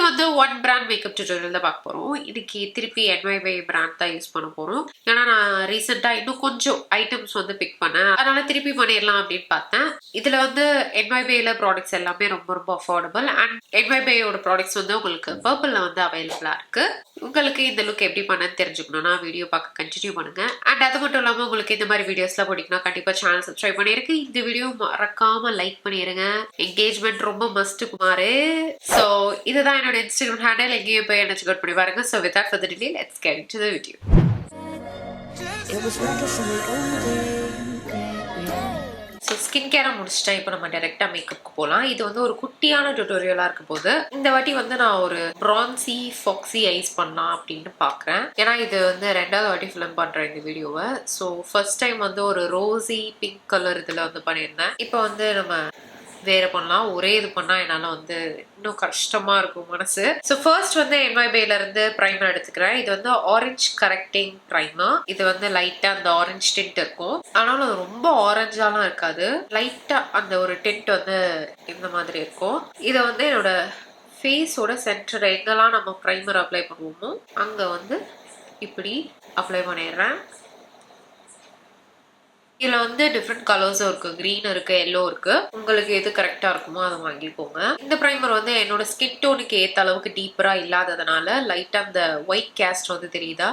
வந்து one brand makeup tutorial தான் பார்க்க போறோம். இன்னைக்கு திருப்பி NYY பிராண்ட் தான் யூஸ் பண்ண போறோம். ஏன்னா நான் ரீசெண்டா இன்னும் கொஞ்சம் ஐட்டம்ஸ் வந்து பிக் பண்ணேன். அதனால திருப்பி பண்ணிடலாம் அப்படின்னு பார்த்தேன். இதுல வந்து NYYல ப்ராடக்ட்ஸ் எல்லாமே ரொம்ப ரொம்ப அஃபோர்டபுள் அண்ட் NYYயோட ப்ராடக்ட்ஸ் வந்து உங்களுக்கு பர்பிள்ல வந்து அவைலபிளா இருக்கு. உங்களுக்கு இந்த லுக் எப்படி பண்ணன்னு தெரிஞ்சுக்கணும்னா வீடியோ பார்க்க கண்டினியூ பண்ணுங்க. அண்ட் அது மட்டும் இல்லாமல் உங்களுக்கு இந்த மாதிரி வீடியோஸ்லாம் பிடிக்குன்னா கண்டிப்பா சேனல் சப்ஸ்கிரைப் பண்ணிருக்கு. இந்த வீடியோ மறக்காம லைக் பண்ணிருங்க. என்கேஜ்மெண்ட் ரொம்ப மஸ்ட் குமாரு. ஸோ இதுதான் என்னோட இன்ஸ்டாகிராம் ஹேண்டில். எங்கேயும் போய் என்ன செக் அவுட் பண்ணி பாருங்க. So without further delay let's get into the video. So skin கேரை முடிச்சிட்டா இப்போ நம்ம டைரெக்டாக மேக்கப்புக்கு போகலாம். இது வந்து ஒரு குட்டியான டியூட்டோரியலாக இருக்க போது இந்த வாட்டி வந்து நான் ஒரு ப்ரான்சி ஃபாக்ஸி ஐஸ் பண்ணலாம் அப்படின்னு பார்க்குறேன். ஏன்னா இது வந்து ரெண்டாவது வாட்டி ஃபிலிம் பண்ணுறேன் இந்த வீடியோவை. ஸோ ஃபர்ஸ்ட் டைம் வந்து ஒரு ரோஸி பிங்க் கலர் இதில் வந்து பண்ணியிருந்தேன். இப்போ வந்து நம்ம வேற பண்ணலாம். ஒரே இது பண்ணா என்னால வந்து இன்னும் கஷ்டமா இருக்கும் மனசு. ஸோ ஃபர்ஸ்ட் வந்து NYBல இருந்து ப்ரைமர் எடுத்துக்கிறேன். இது வந்து ஆரஞ்சு கரெக்டிங் ப்ரைமர். இது வந்து லைட்டா அந்த ஆரஞ்சு டிண்ட் இருக்கும். ஆனாலும் ரொம்ப ஆரஞ்சாலாம் இருக்காது. லைட்டா அந்த ஒரு டிண்ட் வந்து இந்த மாதிரி இருக்கும். இதை வந்து என்னோட ஃபேஸோட சென்டர் எங்கெல்லாம் நம்ம ப்ரைமர் அப்ளை பண்ணுவோமோ அங்க வந்து இப்படி அப்ளை பண்ணிடுறேன். இதுல வந்து டிஃப்ரெண்ட் கலர்ஸும் இருக்கு. கிரீன் இருக்கு, எல்லோ இருக்கு. உங்களுக்கு எது கரெக்டா இருக்குமோ அதை வாங்கிக்கோங்க. இந்த ப்ரைமர் வந்து என்னோட ஸ்கின் டோனுக்கு ஏத்த அளவுக்கு டீப்பரா இல்லாததுனால லைட்டா அந்த ஒயிட் கேஸ்ட் வந்து தெரியுதா,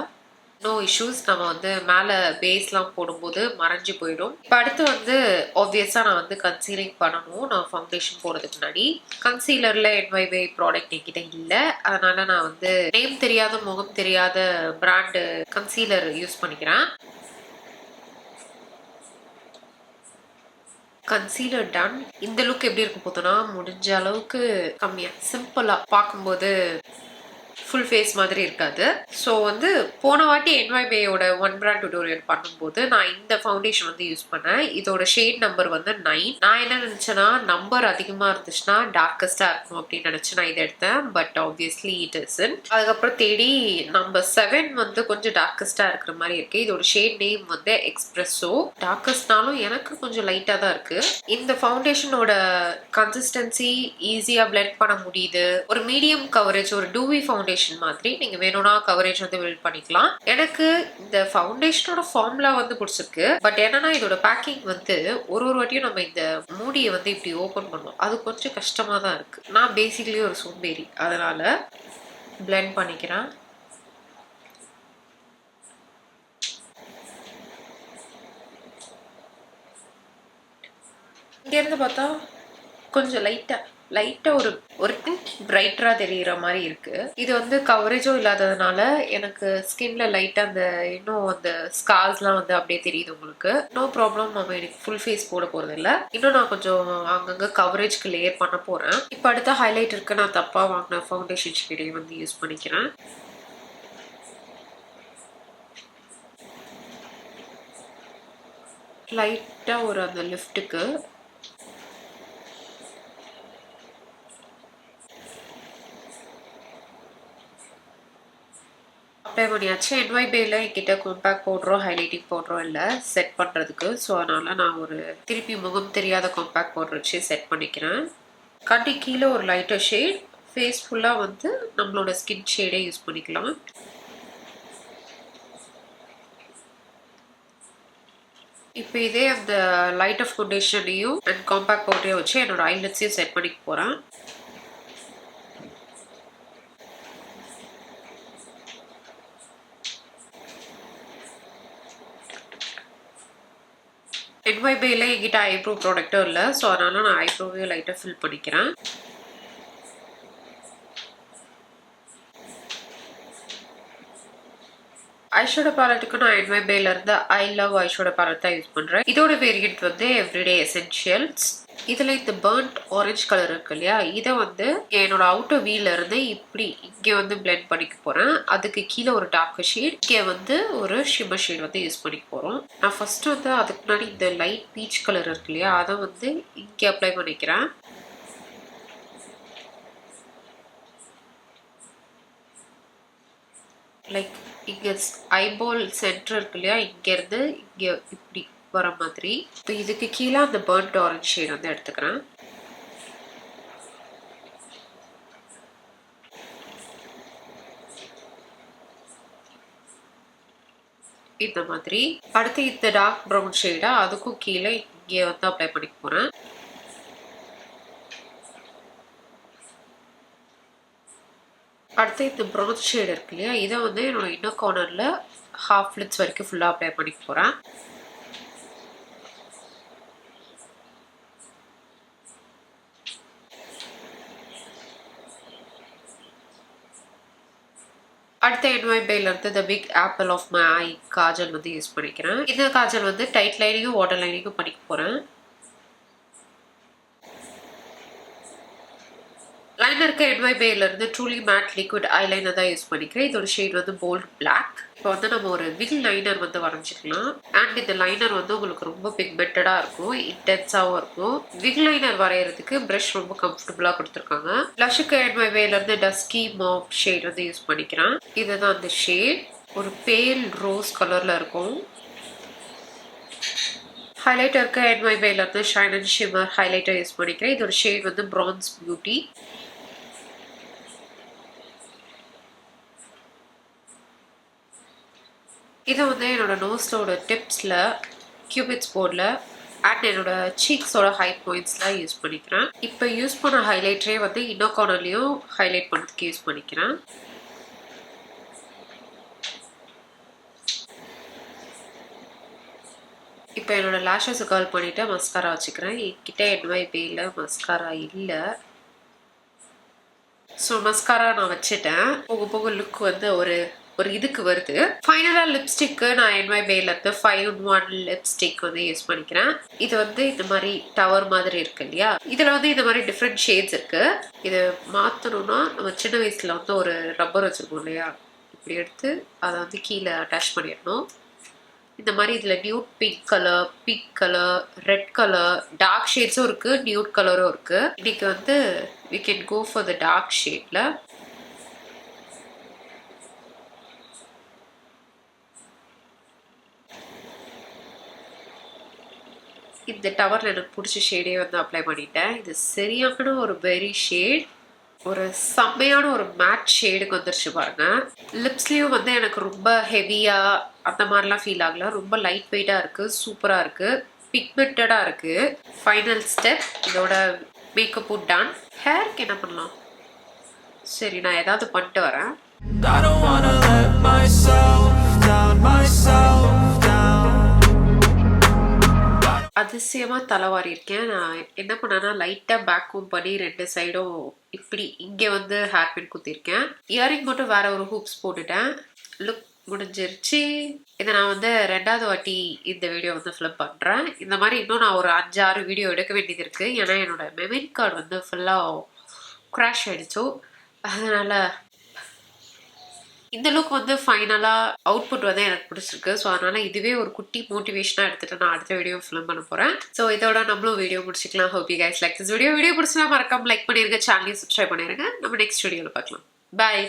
நோ இஷ்யூஸ். நம்ம வந்து மேல பேஸ்லாம் போடும்போது மறைஞ்சு போயிடும். இப்போ அடுத்து வந்து ஆப்வியஸா நான் வந்து கன்சீலிங் பண்ணணும். நான் ஃபவுண்டேஷன் போடுறதுக்கு முன்னாடி கன்சீலர்ல NYY ப்ராடக்ட் என்கிட்ட இல்லை. அதனால நான் வந்து நேம் தெரியாத முகம் தெரியாத பிராண்டு கன்சீலர் யூஸ் பண்ணிக்கிறேன். Concealer done. இந்த லுக் எப்படி இருக்க போதுன்னா முடிஞ்ச அளவுக்கு கம்மியா சிம்பிளா பார்க்கும்போது ஃபுல் ஃபேஸ் மாதிரி இருக்காது. ஸோ வந்து போன வாட்டி NYBயோட ஒன் பிராண்ட் டியூட்டோரியல் பண்ணும்போது நான் இந்த ஃபவுண்டேஷன் வந்து யூஸ் பண்ணேன். இதோட ஷேட் நம்பர் வந்து 9. நான் என்ன நினைச்சேன்னா நம்பர் அதிகமாக இருந்துச்சுன்னா டார்க்கஸ்டா இருக்கும் அப்படின்னு நினைச்சு நான் இதை எடுத்தேன். But obviously it isn't. அதுக்கப்புறம் தேடி நம்பர் 7 வந்து கொஞ்சம் டார்க்கஸ்டா இருக்கிற மாதிரி இருக்கு. இதோட ஷேட் நேம் வந்து எக்ஸ்பிரஸோ. டார்க்கஸ்ட்னாலும் எனக்கு கொஞ்சம் லைட்டா தான் இருக்கு. இந்த ஃபவுண்டேஷனோட கன்சிஸ்டன்சி ஈஸியா பிளெண்ட் பண்ண முடியுது. ஒரு மீடியம் கவரேஜ், ஒரு டூவி ஃபவுண்டேஷன் மாதிரி நீங்க வேணும்னா கவரேஜ் வந்து பில்ட் பண்ணிக்கலாம். எனக்கு இந்த ஃபவுண்டேஷனோட ஃபார்முலா வந்து பிடிச்சிருக்கு. பட் என்னன்னா இதோட பேக்கிங் வந்து ஒரு வாட்டியும் நம்ம இந்த மூடியை வந்து இப்படி ஓபன் பண்ணுவோம், அது கொஞ்சம் கஷ்டமா தான் இருக்கு. நான் பேசிக்கலி ஒரு சோம்பேறி, அதனால பிளெண்ட் பண்ணிக்கிறேன். இங்க இருந்து பார்த்தா கொஞ்சம் லைட்டா ஒரு டிண்ட் பிரைட்டரா தெரியுற மாதிரி இருக்கு. இது வந்து கவரேஜும் இல்லாததுனால எனக்கு ஸ்கின்ல லைட்டா அந்த இன்னும் அந்த ஸ்கார்ஸ்லாம் வந்து அப்படியே தெரியுது உங்களுக்கு. No problem. நம்ம எனக்கு ஃபுல் ஃபேஸ் போட போறது இல்லை. இன்னும் நான் கொஞ்சம் அங்கங்க கவரேஜ்க்கு லேயர் பண்ண போறேன். இப்போ அடுத்த ஹைலைட் இருக்கு. நான் தப்பா வாங்கின ஃபவுண்டேஷன் ஷேடை வந்து யூஸ் பண்ணிக்கிறேன். லைட்டா ஒரு அந்த லிஃப்ட்டுக்கு அப்ளை பண்ணியாச்சு. NYBல என்கிட்ட காம்பேக்ட் பவுடரோ ஹைலைட்டிங் பவுடரோ இல்லை செட் பண்ணுறதுக்கு. ஸோ அதனால நான் ஒரு திருப்பி முகம் தெரியாத காம்பேக்ட் பவுடர் வச்சு செட் பண்ணிக்கிறேன். கண்டி கீழே ஒரு லைட்டர் ஷேட், ஃபேஸ் ஃபுல்லாக வந்து நம்மளோட ஸ்கின் ஷேடே யூஸ் பண்ணிக்கலாம். இப்போ இதே அந்த லைட் ஆஃப் ஃபவுண்டேஷனையும் அண்ட் காம்பேக்ட் பவுடரையும் வச்சு என்னோட ஐலட்ஸையும் செட் பண்ணிக்க போகிறேன். NYBல என்கிட்ட ஐப்ரோ ப்ராடக்டும் இல்லை. ஸோ அதனால நான் ஐப்ரோவையும் லைட்டாக ஃபில் பண்ணிக்கிறேன். ஐஷேடோ பேலட்டுக்கு நான் NYBல இருந்து ஐ லவ் ஐஷேடோ பேலட் தான் யூஸ் பண்றேன். இதோட வேரியன்ட் வந்து எவ்ரிடே எசென்ஷியல்ஸ். இதுல இந்த பர்ன்ட் ஆரஞ்சு கலர் இருக்கு இல்லையா, இதை வந்து என்னோட அவுட்டர் வீல இருந்து இப்படி இங்கே வந்து பிளெண்ட் பண்ணிக்க போறேன். அதுக்கு கீழே ஒரு டார்க் ஷேட், இங்கே வந்து ஒரு ஷிம்மர் ஷேட் வந்து யூஸ் பண்ணிக்க போறோம். நான் ஃபர்ஸ்ட் வந்து அதுக்கு முன்னாடி இந்த லைட் பீச் கலர் இருக்கு இல்லையா, அதை வந்து இங்கே அப்ளை பண்ணிக்கிறேன். லைக் இங்கே ஐபால் சென்டர் இருக்கு இல்லையா, இங்கேருந்து இங்கே இப்படி வர மாதிரி. இப்போ இதுக்கு கீழே அந்த பர்ன்ட் ஆரஞ்சு ஷேட் வந்து எடுத்துக்கிறேன். இந்த மாதிரி. அடுத்து இந்த டார்க் ப்ரௌன் ஷேடா அதுக்கும் கீழே இங்கே வந்து அப்ளை பண்ணிக்க போறேன். அடுத்து இந்த ப்ரௌன் ஷேட் இருக்கு இல்லையா, இதை வந்து என்னோட இன்னர் கார்னர்ல ஹாஃப் லிட்ஸ் வரைக்கும் ஃபுல்லா அப்ளை பண்ணிக்க போறேன். அடுத்த NYBல இருந்து the big apple of my eye kajal வந்து யூஸ் பண்ணிக்கிறேன். இந்த காஜல் வந்து டைட் லைனிங்கும் வாட்டர் லைனிங்கும் பண்ணிக்க போறேன். லைனருக்கு NYBல இருந்து ட்ரூலி மேட் லிக்விட் ஐலைனர் தான் யூஸ் பண்ணிக்கிறேன். இதோட ஷேட் வந்து போல்ட் பிளாக். இப்போ வந்து நம்ம ஒரு விக் லைனர் வந்து வரைஞ்சிக்கலாம். அண்ட் இந்த லைனர் வந்து உங்களுக்கு ரொம்ப பிக்மெண்டடா இருக்கும், இன்டென்ஸாகவும் இருக்கும். விக் லைனர் வரைகிறதுக்கு ப்ரஷ் ரொம்ப கம்ஃபர்டபுளா கொடுத்துருக்காங்க. ப்ளஷுக்கு NYBல இருந்து டஸ்கி மாப் ஷேட் வந்து யூஸ் பண்ணிக்கிறேன். இதுதான் அந்த ஷேட், ஒரு பேல் ரோஸ் கலர்ல இருக்கும். ஹைலைட்டருக்கு NYBல இருந்து shine and shimmer highlighter use பண்ணிக்கிறேன். இதோட ஷேட் வந்து பிரான்ஸ் பியூட்டி. இதை வந்து என்னோட நோஸோட டிப்ஸில், கியூபிட்ஸ் போர்டில் அண்ட் என்னோட சீக்ஸோட ஹை பாயிண்ட்ஸில் யூஸ் பண்ணிக்கிறேன். இப்போ யூஸ் பண்ண ஹைலைட்டரே வந்து இன்னர் கார்னர்லையும் ஹைலைட் பண்ணுறதுக்கு யூஸ் பண்ணிக்கிறேன். இப்போ என்னோட லேஷஸை கர்ல் பண்ணிவிட்டு மஸ்காரா வச்சுக்கிறேன். என்கிட்ட NYBல மஸ்காரா இல்லை, ஸோ மஸ்காரா நான் வச்சுட்டேன். போக போக லுக் வந்து ஒரு இதுக்கு வருது. ஃபைனலாக லிப்ஸ்டிக்கு நான் NYBல இருந்து 5-in-1 லிப்ஸ்டிக் வந்து யூஸ் பண்ணிக்கிறேன். இது வந்து இந்த மாதிரி டவர் மாதிரி இருக்கு இல்லையா, இதில் வந்து இந்த மாதிரி டிஃப்ரெண்ட் ஷேட்ஸ் இருக்கு. இதை மாற்றணும்னா நம்ம சின்ன வயசில் வந்து ஒரு ரப்பர் வச்சுருக்கோம் இல்லையா, இப்படி எடுத்து அதை வந்து கீழே அட்டாச் பண்ணிடணும். இந்த மாதிரி இதில் nude pink colour, red colour, dark ஷேட்ஸும் இருக்குது, நியூட் கலரும் இருக்குது. இன்னைக்கு வந்து we can go for the dark shade. இந்த டவரில் எனக்கு பிடிச்ச ஷேடே வந்து அப்ளை பண்ணிட்டேன். இது சரியான ஒரு பெரி ஷேட், ஒரு செம்மையான ஒரு மேட் ஷேடுக்கு வந்துருச்சு பாருங்க. லிப்ஸ்லேயும் வந்து எனக்கு ரொம்ப ஹெவியாக அந்த மாதிரிலாம் ஃபீல் ஆகல, ரொம்ப லைட் வெயிட்டாக இருக்குது, சூப்பராக இருக்குது, பிக்மெண்டடாக இருக்குது. ஃபைனல் ஸ்டெப், இதோட மேக்கப்பும் டன். ஹேருக்கு என்ன பண்ணலாம், சரி நான் ஏதாவது பண்ணிட்டு வரேன். அதிசயமாக தலைவாரி இருக்கேன். நான் என்ன பண்ணேன்னா லைட்டாக பேக் ஹோம் பண்ணி 2 சைடும் இப்படி இங்கே வந்து ஹேர் பின் குத்திருக்கேன். இயரிங் மட்டும் வேற ஒரு ஹூப்ஸ் போட்டுட்டேன். லுக் முடிஞ்சிருச்சு. இதை நான் வந்து 2வது வாட்டி இந்த வீடியோ வந்து ஃபிலிப் பண்ணுறேன். இந்த மாதிரி இன்னும் நான் ஒரு 5-6 வீடியோ எடுக்க வேண்டியது இருக்குது. ஏன்னா என்னோட மெமரி கார்டு வந்து ஃபுல்லாக க்ராஷ் ஆகிடுச்சோ, அதனால் இந்த லுக் வந்து ஃபைனலாக அவுட்புட் வந்து எனக்கு பிடிச்சிருக்கு. ஸோ அதனால் இதுவே ஒரு குட்டி மோட்டிவேஷனாக எடுத்துகிட்டு நான் அடுத்த வீடியோ ஃபிலிம் பண்ண போகிறேன். ஸோ இதோட நம்மளும் வீடியோ முடிச்சிக்கலாம். Hope you guys like this video பிடிச்சினா மறக்காம லைக் பண்ணிடுங்க, சேனலையும் சப்ஸ்கிரைப் பண்ணிடுங்க. நம்ம நெக்ஸ்ட் வீடியோவில் பார்க்கலாம். பாய்.